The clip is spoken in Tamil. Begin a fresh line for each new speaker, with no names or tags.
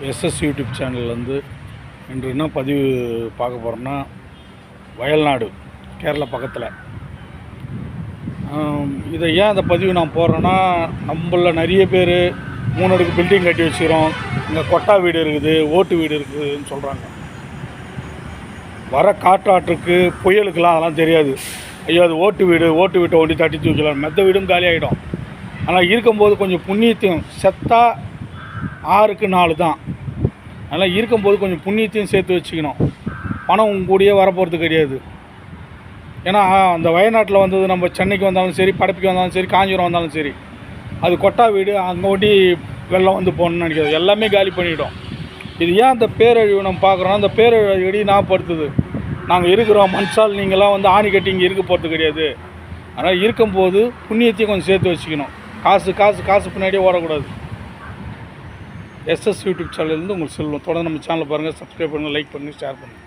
எஸ்எஸ் யூடியூப் சேனல்லேருந்து இன்று என்ன பதிவு பார்க்க போகிறோம்னா, வயல்நாடு கேரளா பக்கத்தில். இதை ஏன் அந்த பதிவு நான் போடுறேன்னா, நம்மள நிறைய பேர் 3 அடுக்கு பில்டிங் கட்டி வச்சுக்கிறோம், இங்கே கொட்டா வீடு இருக்குது, ஓட்டு வீடு இருக்குதுன்னு சொல்கிறாங்க. வர காற்றாற்றுக்கு புயலுக்கெல்லாம் அதெல்லாம் தெரியாது. ஐயோ அது ஓட்டு வீட்டை ஒண்டி தட்டி தூக்கலாம், மெத்த வீடும் காலி ஆகிடும். ஆனால் இருக்கும்போது கொஞ்சம் புண்ணியத்தையும், செத்தா 6க்கு 4 தான். அதனால் இருக்கும்போது கொஞ்சம் புண்ணியத்தையும் சேர்த்து வச்சுக்கணும். பணம் உங்க கூடயே வரப்போகிறது கிடையாது. ஏன்னா அந்த வயநாட்டில் வந்தது, நம்ம சென்னைக்கு வந்தாலும் சரி, படப்பிக்கு வந்தாலும் சரி, காஞ்சிபுரம் வந்தாலும் சரி, அது கொட்டா வீடு, அங்கே ஒட்டி வெள்ளம் வந்து போகணுன்னு நினைக்கிறது, எல்லாமே காலி பண்ணிவிடும். இது ஏன் அந்த பேரழிவு நம்ம பார்க்குறோன்னா, அந்த பேரழிவு ஞாபகப்படுத்துது. நாங்கள் இருக்கிறோம், மனுஷால் நீங்களாம் வந்து ஆணி கட்டி இங்கே இருக்க போகிறது கிடையாது. அதனால் இருக்கும்போது புண்ணியத்தையும் கொஞ்சம் சேர்த்து வச்சுக்கணும். காசு பின்னாடியே ஓடக்கூடாது. எஸ்எஸ் யூடியூப் சேனல்லேருந்து உங்களுக்கு சொல்லுவோம். தொடர்ந்து நம்ம சேனலை பாருங்கள், சப்ஸ்கிரைப் பண்ணுங்கள், லைக் பண்ணுங்கள், ஷேர் பண்ணுங்கள்.